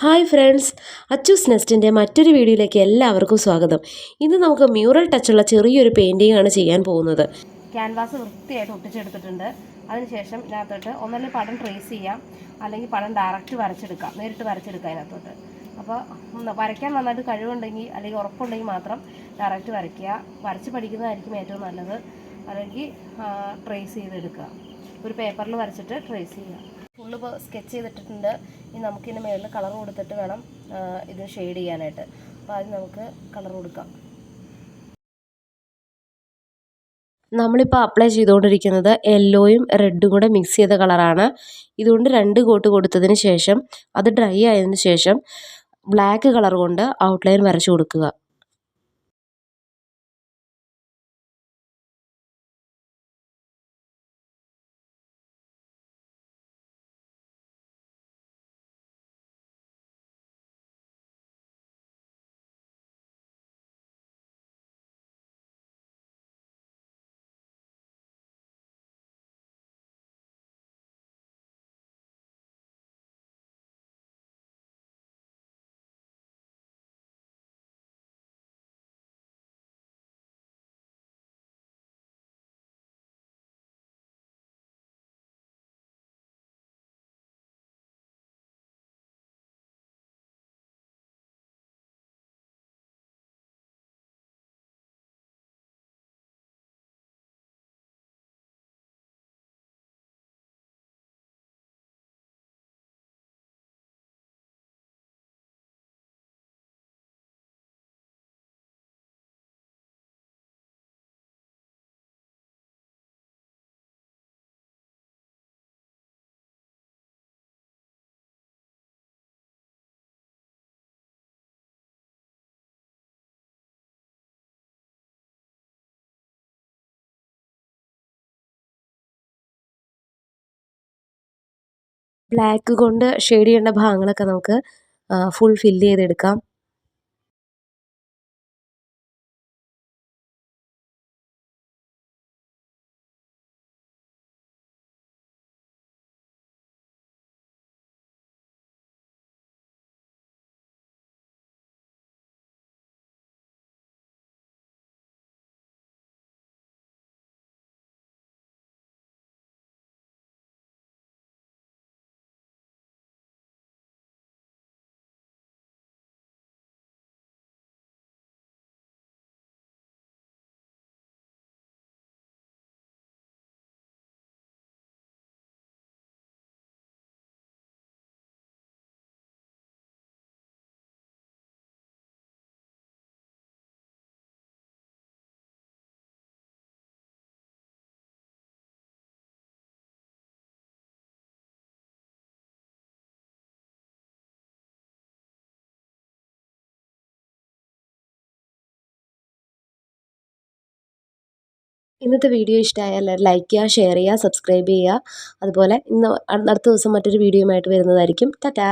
Hi friends, Achus നെസ്റ്റിൻ്റെ മറ്റൊരു വീഡിയോയിലേക്ക് എല്ലാവർക്കും സ്വാഗതം. ഇന്ന് നമുക്ക് മ്യൂറൽ ടച്ചുള്ള ചെറിയൊരു പെയിൻറ്റിംഗ് ആണ് ചെയ്യാൻ പോകുന്നത്. ക്യാൻവാസ് വൃത്തിയായിട്ട് ഒട്ടിച്ചെടുത്തിട്ടുണ്ട്. അതിനുശേഷം ഇതിനകത്തോട്ട് ഒന്നല്ലെങ്കിൽ പടം ട്രേസ് ചെയ്യാം, അല്ലെങ്കിൽ പടം ഡയറക്റ്റ് വരച്ചെടുക്കാം, നേരിട്ട് വരച്ചെടുക്കാം അതിനകത്തോട്ട്. അപ്പോൾ വരയ്ക്കാൻ നന്നായിട്ട് കഴിവുണ്ടെങ്കിൽ അല്ലെങ്കിൽ ഉറപ്പുണ്ടെങ്കിൽ മാത്രം ഡയറക്റ്റ് വരയ്ക്കുക. വരച്ച് പഠിക്കുന്നതായിരിക്കും ഏറ്റവും നല്ലത്. അല്ലെങ്കിൽ ട്രേസ് ചെയ്തെടുക്കുക. ഒരു പേപ്പറിൽ വരച്ചിട്ട് ട്രേസ് ചെയ്യുക. ഫുള്ള് ഇപ്പോൾ സ്കെച്ച് ചെയ്തിട്ടുണ്ട്. ഇനി നമുക്കിതിൻ്റെ മുകളിൽ കളർ കൊടുത്തിട്ട് വേണം ഇത് ഷെയ്ഡ് ചെയ്യാനായിട്ട്. അപ്പോൾ ആദ്യം നമുക്ക് കളർ കൊടുക്കാം. നമ്മളിപ്പോൾ അപ്ലൈ ചെയ്തുകൊണ്ടിരിക്കുന്നത് യെല്ലോയും റെഡും കൂടെ മിക്സ് ചെയ്ത കളറാണ്. ഇതുകൊണ്ട് 2 കോട്ട് കൊടുത്തതിന് ശേഷം അത് ഡ്രൈ ആയതിനു ശേഷം ബ്ലാക്ക് കളർ കൊണ്ട് ഔട്ട്ലൈൻ വരച്ചു കൊടുക്കുക. ബ്ലാക്ക് കൊണ്ട് ഷെയ്ഡ് ചെയ്യേണ്ട ഭാഗങ്ങളൊക്കെ നമുക്ക് ഫുൾ ഫില്ല് ചെയ്തെടുക്കാം. ഇന്നത്തെ വീഡിയോ ഇഷ്ടമായാൽ ലൈക്ക് ചെയ്യുക, ഷെയർ ചെയ്യുക, സബ്സ്ക്രൈബ് ചെയ്യുക. അതുപോലെ അടുത്ത ദിവസം മറ്റൊരു വീഡിയോയുമായിട്ട് വരുന്നതായിരിക്കും. ടാറ്റാ.